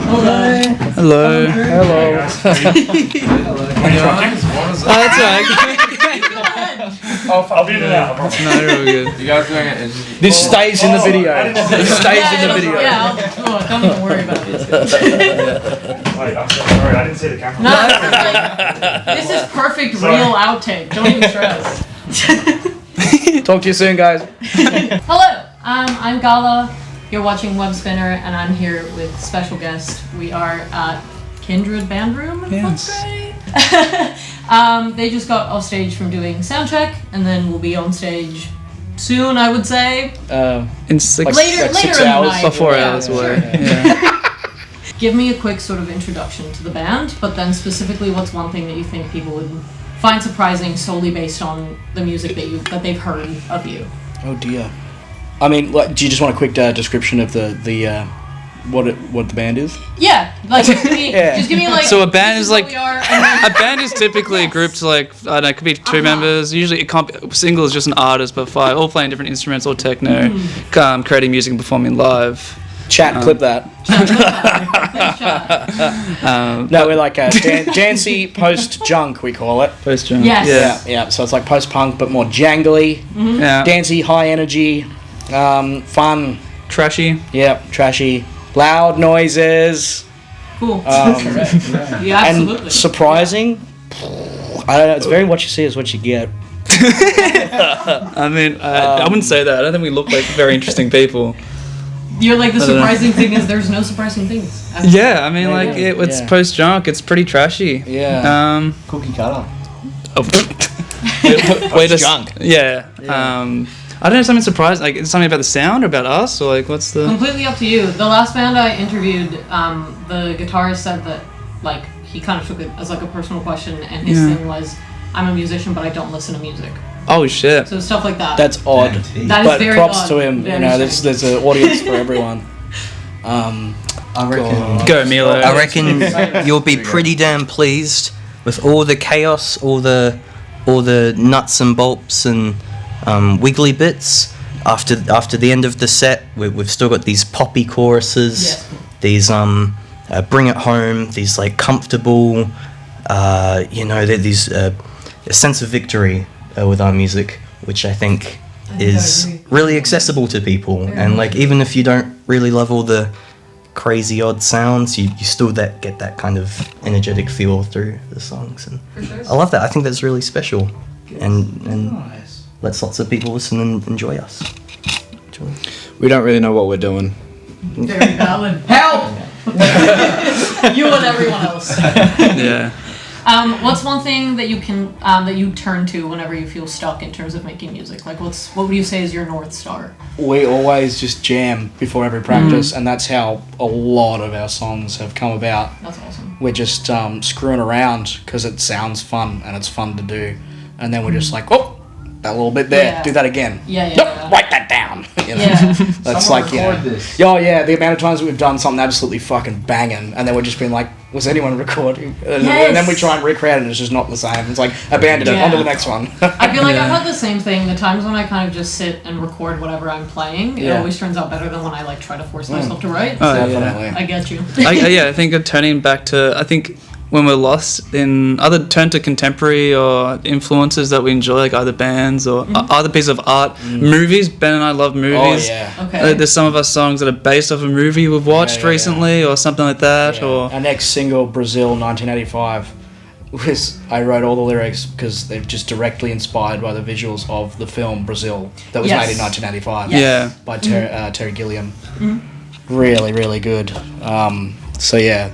Hello. Hello. That's right. I'll be in and out. No, you're all good. You guys doing it? This stays in the video. This stays in the video. Yeah, don't even worry about it. Wait, I'm so sorry. I didn't see the camera. No, this is perfect real outtake. Don't even stress. Talk to you soon, guys. Hello, I'm Gala. You're watching Webspinner, and I'm here with special guest. We are at Kindred Band Room in Footscray. They just got off stage from doing sound check, and then we'll be on stage soon, I would say. In six, Later in the night. or 4 hours away. Yeah. Give me a quick sort of introduction to the band, but then specifically, what's one thing that you think people would find surprising solely based on the music that they've heard of you? Oh dear. I mean, like, do you just want a quick description of the what the band is? Yeah, like just give me like. So a band is like we are, and then, a band is typically grouped like I don't know, it could be two members. Usually it can't be, single is just an artist, but five all playing different instruments or techno, creating music and performing live. Chat, clip that. Thanks, chat. No, we're like dancey post-junk, we call it. Post-junk. Yes. Yeah. So it's like post-punk, but more jangly, Yeah. dancey, high energy, fun. Trashy. Yeah, trashy, loud noises. Cool. Yeah, absolutely. And surprising. I don't know. It's very what you see is what you get. I mean, I wouldn't say that. I don't think we look like very interesting people. You're like the surprising thing is there's no surprising things. Yeah, I mean, like it's post-junk. It's pretty trashy. Yeah. Cookie cutter. Wait a junk. Yeah. I don't know, something surprising. Like, is it something about the sound or about us, or like what's the? Completely up to you. The last band I interviewed, the guitarist said that like he kind of took it as like a personal question, and his thing was, "I'm a musician, but I don't listen to music." Oh shit. So stuff like that. That's odd. That is But very props odd. to him. Very You know, strange. there's an audience for everyone. I reckon. Go Milo. I reckon you'll be pretty damn pleased with all the chaos, all the nuts and bolts and wiggly bits. After the end of the set, we've still got these poppy choruses, these bring it home, these like comfortable, these a sense of victory with our music, which I think is really accessible to people. And like even if you don't really love all the crazy odd sounds, you still get that kind of energetic feel through the songs, and I love that. I think that's really special, and lets lots of people listen and enjoy us. We don't really know what we're doing. Very valid. Help! You and everyone else. Yeah. What's one thing that you can that you turn to whenever you feel stuck in terms of making music? Like, what would you say is your North Star? We always just jam before every practice, and that's how a lot of our songs have come about. That's awesome. We're just screwing around because it sounds fun and it's fun to do, and then we're just like, oh, that little bit there, Yeah. do that again. Yeah. Nope, write that down. You know? Yeah. That's Someone like, you know, record this. oh yeah, the amount of times that we've done something absolutely fucking banging, and then we're just being like, was anyone recording? And then we try and recreate it, and it's just not the same. It's like, abandon it, on to the next one. I feel like I've had the same thing. The times when I kind of just sit and record whatever I'm playing, it always turns out better than when I like try to force myself to write. Oh, So Definitely. I get you. I think turning back to, I think when we're lost in either turn to contemporary or influences that we enjoy, like either bands or other pieces of art, movies. Ben and I love movies. Oh yeah. Okay. There's some of our songs that are based off a movie we've watched recently or something like that. Or Our next single, Brazil, 1985, I wrote all the lyrics because they're just directly inspired by the visuals of the film Brazil that was made in 1985. Yeah. By Terry Gilliam. Really, really good. So yeah,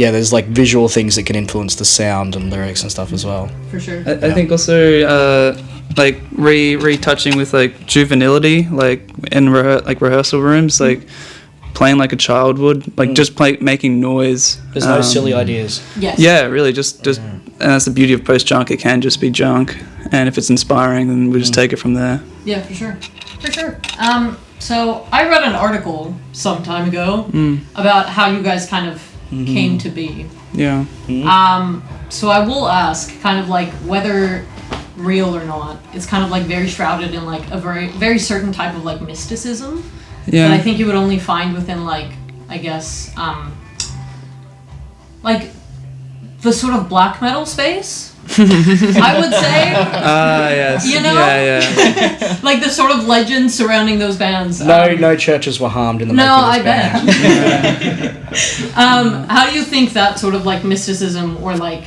there's like visual things that can influence the sound and lyrics and stuff as well. For sure. I think also like retouching with like juvenility, like in rehearsal rooms, like playing like a child would, like just making noise. There's no silly ideas. Yes. Yeah, really, just and that's the beauty of post-junk. It can just be junk, and if it's inspiring, then we just take it from there. Yeah, for sure. For sure. So I read an article some time ago about how you guys kind of came to be. Yeah. So I will ask, kind of like whether real or not, it's kind of like very shrouded in like a very, very certain type of like mysticism Yeah. that I think you would only find within like, I guess, like the sort of black metal space. I would say. Yes. You know? Yeah. Like the sort of legends surrounding those bands. No churches were harmed in the making No, of I this bet. band. How do you think that sort of like mysticism or like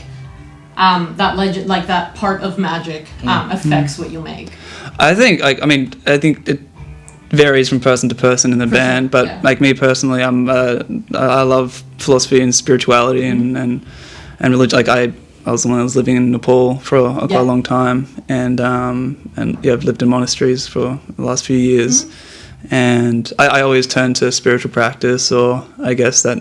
that legend, like that part of magic, affects what you make? I think it varies from person to person in the band, but yeah. like me personally, I love philosophy and spirituality and religion. Like I was the one that was living in Nepal for quite a long time, and I've lived in monasteries for the last few years, and I always turn to spiritual practice, or I guess that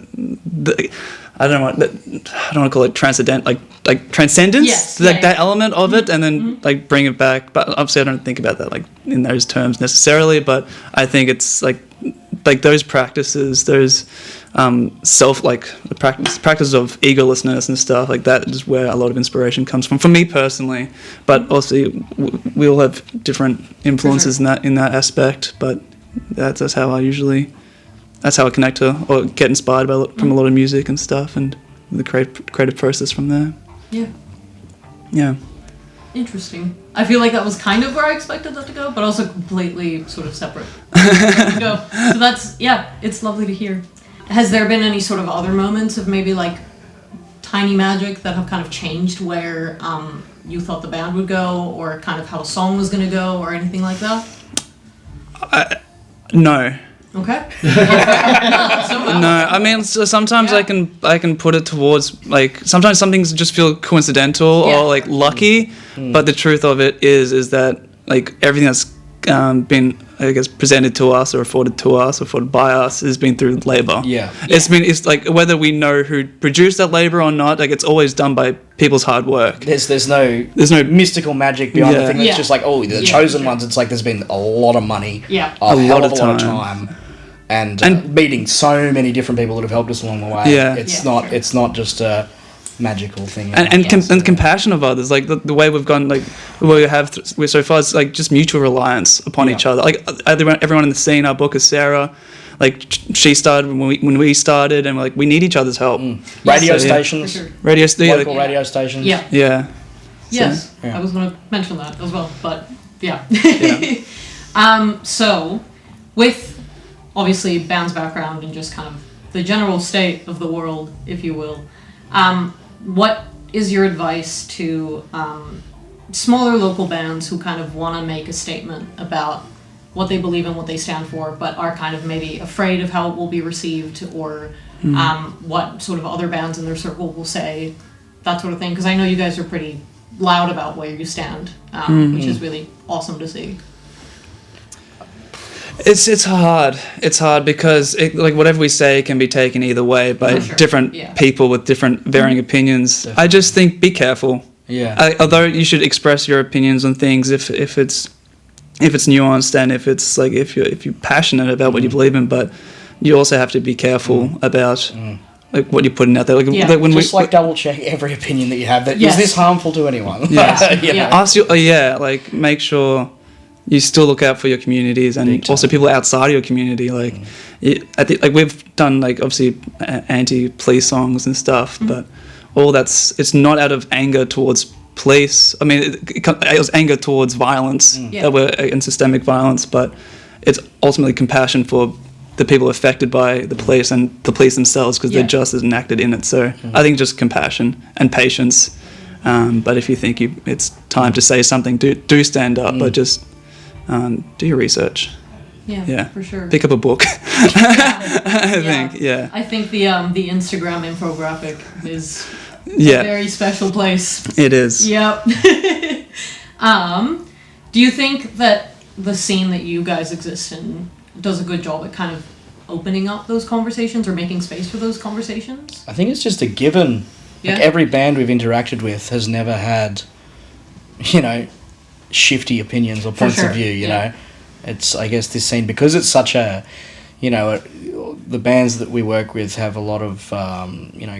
I don't want to call it transcendence, Yes, that element of it, and then like bring it back. But obviously, I don't think about that like in those terms necessarily. But I think it's like those practices, those the practice of egolessness and stuff like that is where a lot of inspiration comes from. For me personally, but also we all have different influences in that aspect. But that's how I connect to or get inspired from a lot of music and stuff, and the creative process from there. Yeah. Yeah. Interesting. I feel like that was kind of where I expected that to go, but also completely sort of separate. So that's, it's lovely to hear. Has there been any sort of other moments of maybe like tiny magic that have kind of changed where you thought the band would go, or kind of how a song was going to go, or anything like that? No. Okay. That's so valid. No, I mean, so sometimes I can put it towards like sometimes some things just feel coincidental or like lucky, but the truth of it is that like everything that's been, I guess, presented to us or afforded by us has been through labor. It's like whether we know who produced that labor or not, like it's always done by people's hard work. There's no mystical magic behind the thing. It's just like, the chosen ones. It's like there's been a lot of money, a lot of time. And meeting so many different people that have helped us along the way. It's not just a magical thing. And compassion of others, like the way we've gone, like where we have we're so far, it's like just mutual reliance upon each other. Like everyone in the scene, our booker Sarah, like she started when we started, and we need each other's help. Radio stations, local radio stations. Yes, I was going to mention that as well, but so with obviously band's background and just kind of the general state of the world, if you will, what is your advice to smaller local bands who kind of want to make a statement about what they believe in, what they stand for, but are kind of maybe afraid of how it will be received, or what sort of other bands in their circle will say, that sort of thing? Because I know you guys are pretty loud about where you stand, which is really awesome to see. It's hard. It's hard because whatever we say can be taken either way by different people with different varying opinions. Definitely. I just think be careful. Although you should express your opinions on things if it's nuanced and if it's like if you're passionate about what you believe in, but you also have to be careful about like what you're putting out there. Like double check every opinion that you have. Is this harmful to anyone? Ask make sure you still look out for your communities and also people outside of your community. Like, we've done obviously anti-police songs and stuff, but it's not out of anger towards police. I mean, it was anger towards violence, and systemic violence, but it's ultimately compassion for the people affected by the police and the police themselves, because they're just as enacted in it. So I think just compassion and patience. But if you think it's time to say something, do stand up, but just do your research. Yeah, for sure. Pick up a book. I think. I think the Instagram infographic is a very special place. It is. Yep. Do you think that the scene that you guys exist in does a good job at kind of opening up those conversations or making space for those conversations? I think it's just a given. Like every band we've interacted with has never had, shifty opinions or points of view, you know. It's, I guess, this scene, because it's such a, the bands that we work with have a lot of,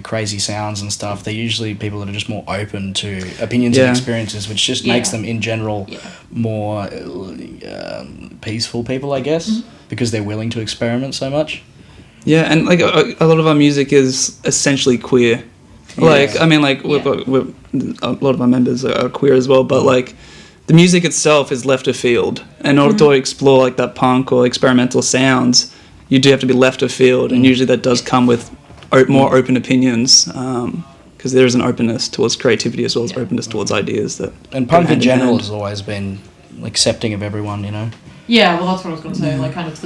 crazy sounds and stuff. They're usually people that are just more open to opinions and experiences, which just makes them, in general, more peaceful people, I guess, because they're willing to experiment so much. Yeah, and a lot of our music is essentially queer. Like, I mean, like, we're a lot of our members are queer as well, but like, the music itself is left of field. In order to explore like that punk or experimental sounds, you do have to be left of field, and usually that does come with more open opinions, because there is an openness towards creativity as well as openness towards ideas. And punk in general has always been accepting of everyone, you know? Yeah, well, that's what I was going to say. Like, kind of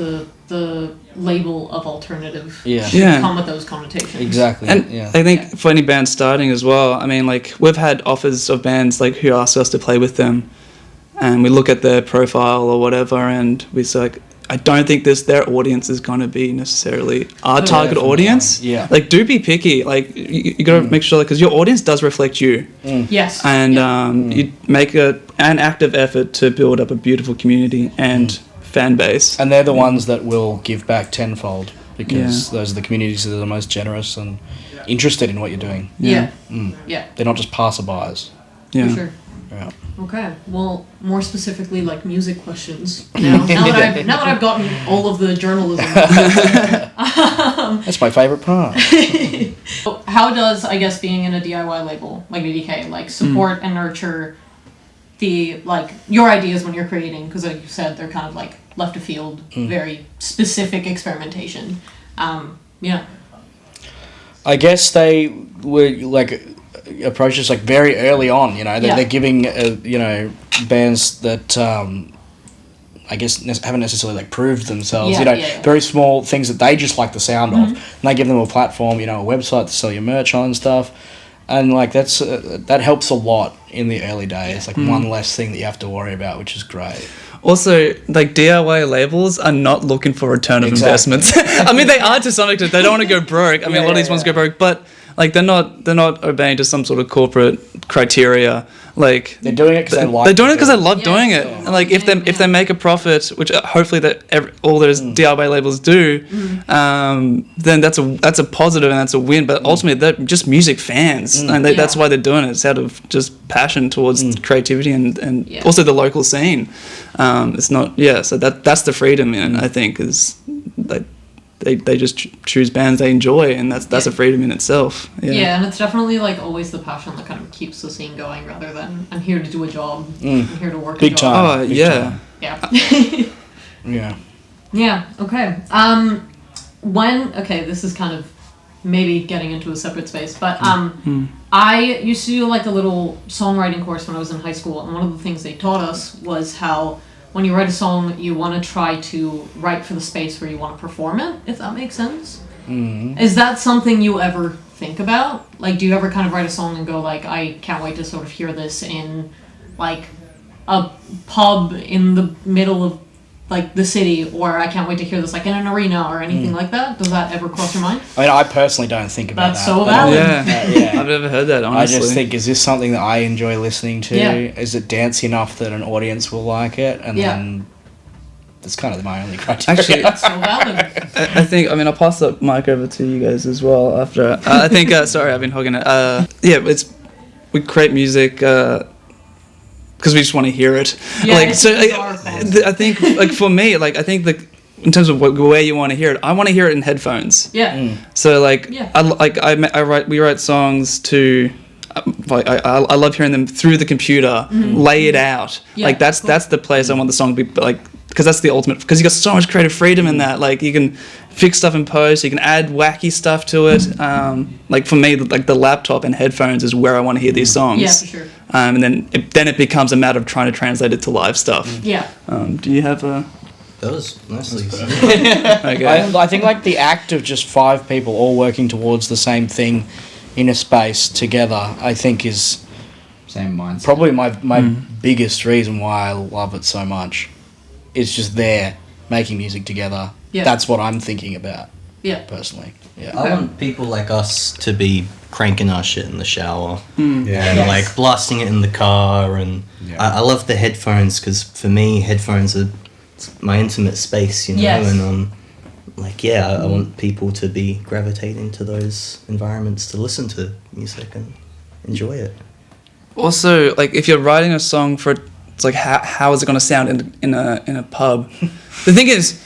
the label of alternative should come with those connotations. Exactly. And I think for any band starting as well, I mean, like, we've had offers of bands like who ask us to play with them, and we look at their profile or whatever, and we say, like, I don't think their audience is going to be necessarily our target audience. Yeah. Like, do be picky. Like, you got to make sure, because your audience does reflect you. Yes. And you make an active effort to build up a beautiful community and fan base. And they're the ones that will give back tenfold, because those are the communities that are the most generous and interested in what you're doing. Yeah. They're not just passerbys. Yeah. For sure. Yeah. Okay. Well, more specifically, like music questions. Now that I've gotten all of the journalism. That's my favorite part. How does, I guess, being in a DIY label like BDK like support and nurture the like your ideas when you're creating? Because like you said, they're kind of like left of field, very specific experimentation. Yeah. I guess they were like approached us like very early on. You know, they're giving bands that I guess haven't necessarily like proved themselves. Very small things that they just like the sound of, and they give them a platform, a website to sell your merch on and stuff. And like that helps a lot in the early days. Like one less thing that you have to worry about, which is great. Also, like, DIY labels are not looking for return of investments. I mean, they are to some extent. They don't want to go broke. I mean, a lot of these ones go broke, but like they're not obeying to some sort of corporate criteria. Like, they're doing it because they like. They're doing it because they love doing it. And like, if they make a profit, which hopefully all those DIY labels do, then that's a positive and that's a win. But ultimately, they're just music fans, and that's why they're doing it. It's out of just passion towards creativity and also the local scene. It's not so that's the freedom, and I think is like. They just choose bands they enjoy, and that's a freedom in itself. Yeah, and it's definitely like always the passion that kind of keeps the scene going, rather than I'm here to do a job, I'm here to work Big a job. time. Oh, yeah. Yeah. Yeah. Okay. This is kind of maybe getting into a separate space, but I used to do like a little songwriting course when I was in high school, and one of the things they taught us was how when you write a song, you want to try to write for the space where you want to perform it, if that makes sense. Is that something you ever think about? Like, do you ever kind of write a song and go like, I can't wait to sort of hear this in like a pub in the middle of like the city, or I can't wait to hear this like in an arena or anything like that? Does that ever cross your mind? I mean, I personally don't think about That's that. so valid. Yeah. I've never heard that, honestly. I just think, is this something that I enjoy listening to? Yeah. Is it dancey enough that an audience will like it? And then that's kind of my only criteria. Actually, So valid. I think, I'll pass the mic over to you guys as well after. I think, sorry, I've been hogging it. We create music because we just want to hear it. Yeah, like, it's so bizarre. I think, like, for me, like, I think like in terms of where you want to hear it, I want to hear it in headphones. Yeah. So like, we write songs to. I love hearing them through the computer, lay it out. Yeah, like that's the place I want the song to be like, because that's the ultimate. Because you got so much creative freedom in that. Like, you can fix stuff in post, you can add wacky stuff to it. Like, for me, like, the laptop and headphones is where I want to hear these songs. Yeah, for sure. And then it becomes a matter of trying to translate it to live stuff. Yeah. Do you have a? That was nicely said. Okay. I think like the act of just 5 people all working towards the same thing in a space together, I think is Same mindset. probably my biggest reason why I love it so much. It's just there making music together. Yeah. That's what I'm thinking about. Yeah. Personally. Yeah. I want people like us to be cranking our shit in the shower Yeah. and like blasting it in the car, and I love the headphones because for me headphones are my intimate space, you know. Yes. And I want people to be gravitating to those environments to listen to music and enjoy it. Also, like, if you're writing a song for, it's like, how is it going to sound in a pub? The thing is,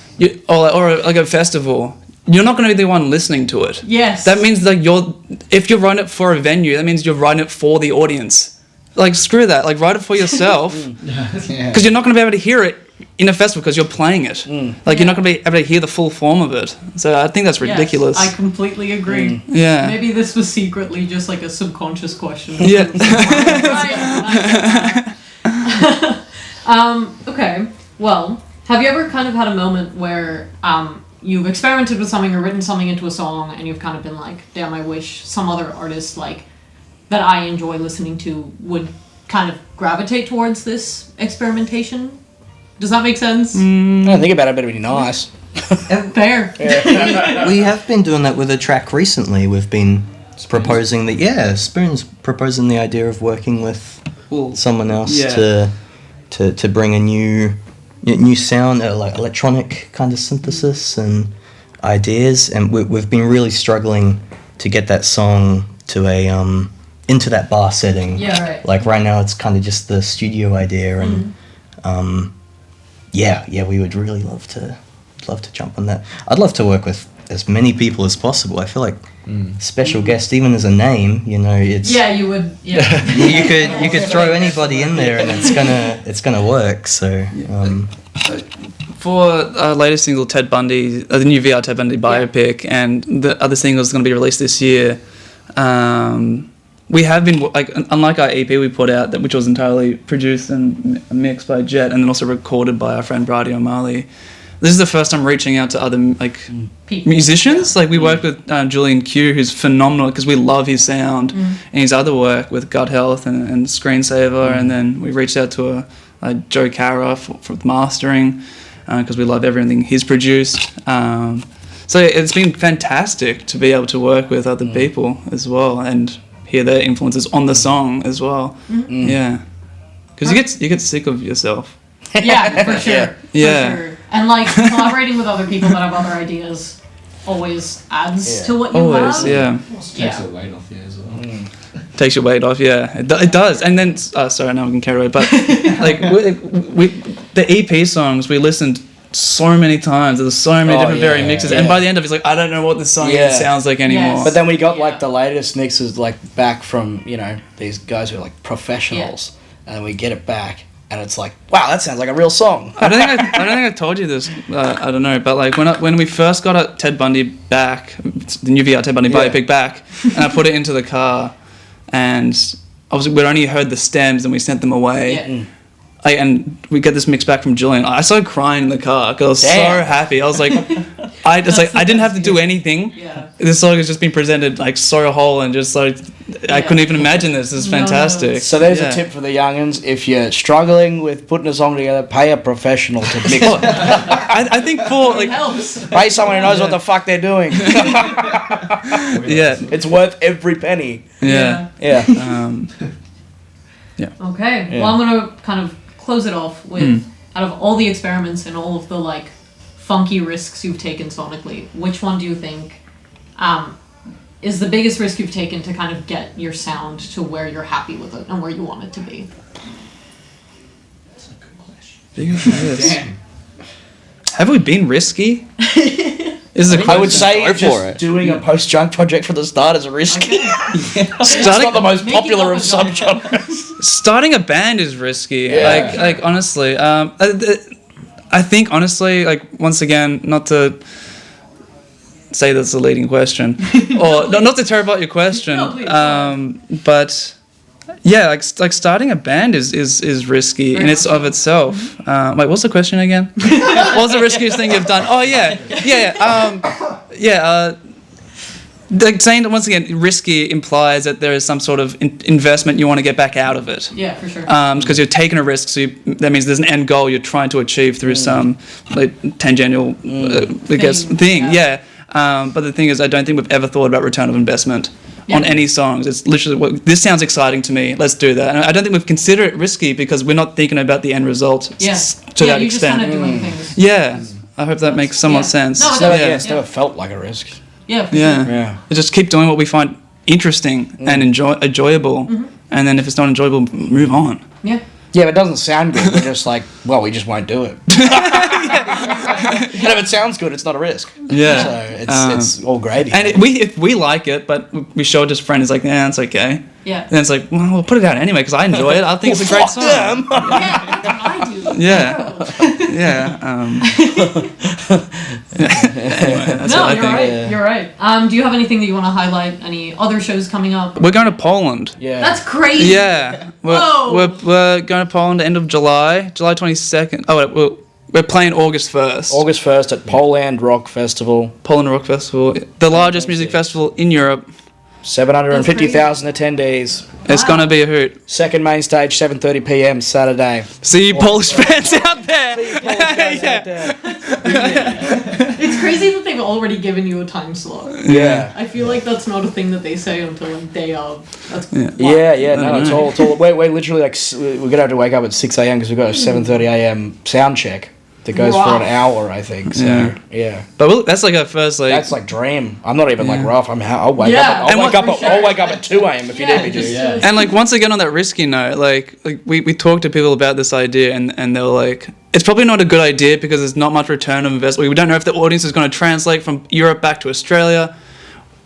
or like a festival, you're not going to be the one listening to it. Yes. That means like if you're writing it for a venue, that means you're writing it for the audience. Like, screw that. Like, write it for yourself. Because you're not going to be able to hear it in a festival because you're playing it. Like, you're not going to be able to hear the full form of it. So I think that's ridiculous. Yes, I completely agree. Yeah. Maybe this was secretly just like a subconscious question. Yeah. Okay. Well, have you ever kind of had a moment where you've experimented with something or written something into a song and you've kind of been like, damn, I wish some other artist like that I enjoy listening to would kind of gravitate towards this experimentation? Does that make sense? I don't think about it, but it'd be nice. Fair. We have been doing that with a track recently. We've been proposing Spoon's proposing the idea of working with someone else to bring a new sound, like electronic kind of synthesis and ideas, and we've been really struggling to get that song to a into that bar setting. Yeah, right. Like right now, it's kind of just the studio idea, and we would really love to jump on that. I'd love to work with as many people as possible. I feel like special guest, even as a name, it's you would. Yeah. you could throw anybody in there and it's gonna work. So for our latest single, Ted Bundy, the new VR Ted Bundy biopic, and the other single is going to be released this year. We have been, like, unlike our EP we put out, which was entirely produced and mixed by Jet, and then also recorded by our friend Brady O'Malley. This is the first time reaching out to other musicians. Like, we worked with Julian Q, who's phenomenal because we love his sound and his other work with Gut Health and Screensaver, and then we reached out to Joe Cara for mastering because we love everything he's produced. So it's been fantastic to be able to work with other people as well and hear their influences on the song as well. Yeah, because you get sick of yourself. Yeah, for sure. Yeah. For sure. And like collaborating with other people that have other ideas always adds to what you Always, have. yeah. Takes the weight off you as well. Takes your weight off, yeah. It does. And then, sorry, now we can carry away, but like we the EP songs we listened so many times. There's so many different varied mixes, and by the end of it, it's like I don't know what this song even sounds like anymore. Yes. But then we got like the latest mixes like back from these guys who are like professionals, and we get it back. And it's like, wow, that sounds like a real song. I don't think I told you this. I don't know, but like when we first got a Ted Bundy back, the new VR Ted Bundy biopic back, and I put it into the car, and obviously we'd only heard the stems, and we sent them away. Yeah. And we get this mix back from Julian. I started crying in the car because I was so happy. I was like, I didn't have to do anything. Yeah. This song has just been presented like so whole and just like I couldn't even imagine this. This is fantastic. So there's a tip for the youngins: if you're struggling with putting a song together, pay a professional to mix it. I think for like Helps. Pay someone who knows what the fuck they're doing. It's worth every penny. Yeah. Okay. Well, I'm gonna kind of close it off with out of all the experiments and all of the like funky risks you've taken sonically, which one do you think is the biggest risk you've taken to kind of get your sound to where you're happy with it and where you want it to be? That's a good question. Biggest risk. Have we been risky? I would say just doing a post-junk project for the start is risky. It's not the most popular of subgenres. Starting a band is risky. Like honestly, I think honestly, like once again, not to say that's a leading question, or not to tear apart your question, but yeah, like starting a band is risky in its of itself. Wait, what's the question again? What's the riskiest thing you've done? Oh like saying that once again, risky implies that there is some sort of investment you want to get back out of it. Yeah, for sure. Because you're taking a risk, so that means there's an end goal you're trying to achieve through some like tangential, thing. Yeah. But the thing is, I don't think we've ever thought about return of investment on any songs. It's literally, this sounds exciting to me, let's do that. And I don't think we've considered it risky because we're not thinking about the end result to that you're extent. just kind of doing things. Yeah, I hope that makes somewhat sense. No, It's never felt like a risk. Yeah, for sure. We just keep doing what we find interesting and enjoyable, and then if it's not enjoyable, move on. Yeah. Yeah, if it doesn't sound good, we're just like, well, we just won't do it. And if it sounds good, it's not a risk. Yeah. So it's all gravy. And if we like it, but we show it to a friend, he's like, yeah, it's okay. Yeah. Then it's like, well, we'll put it out anyway because I enjoy it. I think it's a great song. Them. Yeah, that's what I do. Yeah. Anyway, that's No, what I you're think. right. You're right. Do you have anything that you want to highlight? Any other shows coming up? We're going to Poland. Yeah. That's crazy. Yeah. Whoa. We're going to Poland end of July 22nd. Oh, wait, we're playing August 1st. August 1st at Poland Rock Festival. Poland Rock Festival, the largest music festival in Europe. 750,000 attendees. It's going to be a hoot. Second main stage, 7:30 p.m. Saturday. See you Polish fans out there. It's crazy that they've already given you a time slot. Yeah. I feel like that's not a thing that they say until like day of. That's Yeah, no, it's all. We're literally like, we're going to have to wake up at 6 a.m. because we've got a 7:30 a.m. sound check that goes for an hour, I think. So, yeah. But that's like our first, like... That's like dream. I'm not even like rough. I'll wake Yeah. up. I'll wake up at 2 a.m. if you need me to. Yeah. And like once again on that risky note, like we talked to people about this idea and they were like, it's probably not a good idea because there's not much return of investment. We don't know if the audience is going to translate from Europe back to Australia.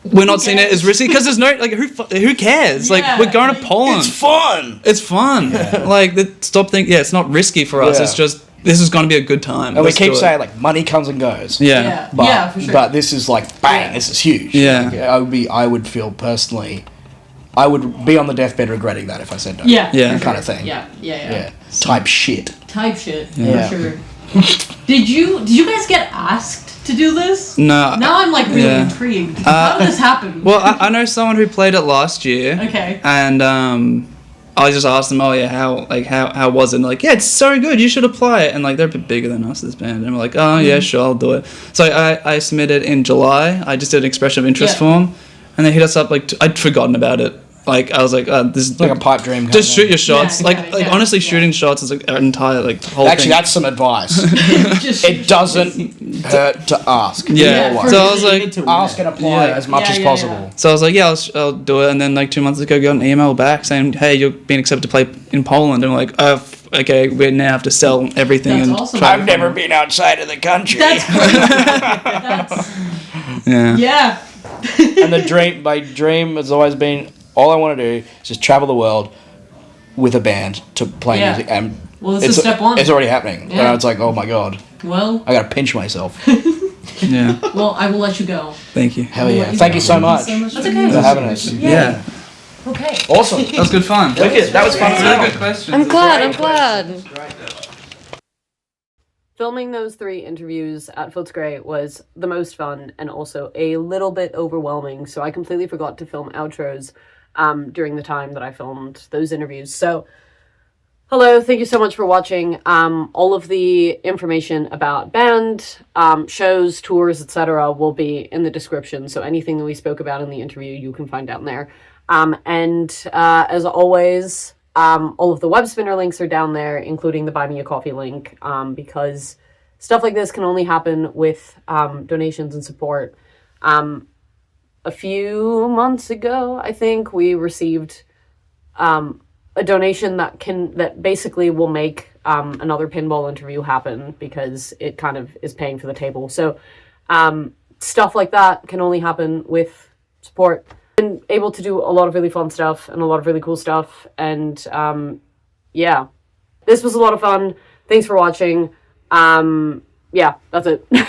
We're not seeing it as risky because there's no like who cares? Like we're going to Poland. It's fun. It's fun. Like stop thinking. Yeah, it's not risky for us. Yeah. It's just this is going to be a good time. And we keep saying like money comes and goes. Yeah. But, for sure. But this is like bang. This is huge. Yeah. Like, I would feel personally, I would be on the deathbed regretting that if I said no. Yeah. Yeah. Kind of thing. Yeah. Type shit. Type shit. Yeah. For sure. Did you guys get asked to do this? No. Now I'm like really intrigued. How did this happen? Well, I know someone who played it last year. Okay. And I just asked them, oh yeah, how was it? And like, yeah, it's so good. You should apply it. And like, they're a bit bigger than us, this band. And we're like, oh yeah, sure, I'll do it. So I submitted in July. I just did an expression of interest form, and they hit us up like I'd forgotten about it. Like I was like, this is Like a pipe dream. just shoot your shots. Yeah, Honestly, shooting shots is like an entire like whole Actually, thing. that's some advice. Just It doesn't hurt to ask. Yeah. Yeah, So I was like, Ask and apply as much as possible. So I was like, yeah, I'll do it. And then like 2 months ago, got an email back saying, hey, you're being accepted to play in Poland. And we're like, okay, we now have to sell everything. That's and awesome. try I've never been outside of the country. That's crazy. That's Yeah. And my dream has always been, all I want to do is just travel the world with a band to play music. And well, this is step one. It's already happening. Yeah. And it's like, oh my God. Well, I got to pinch myself. Yeah. well, I will let you go. Thank you. Hell yeah. Thank you so much That's okay. for having us. Yeah. Okay. Awesome. That was good fun. Wicked. That was fun as well. Really good questions. I'm glad. Filming those 3 interviews at Footscray was the most fun and also a little bit overwhelming, so I completely forgot to film outros during the time that I filmed those interviews. So, hello, thank you so much for watching. All of the information about band, shows, tours, etc. will be in the description, so anything that we spoke about in the interview you can find down there. And as always, all of the Webspinner links are down there, including the Buy Me a Coffee link, because stuff like this can only happen with donations and support. A few months ago, I think, we received a donation that basically will make another pinball interview happen because it kind of is paying for the table. So stuff like that can only happen with support. Been able to do a lot of really fun stuff and a lot of really cool stuff, and yeah, this was a lot of fun. Thanks for watching. Yeah, that's it.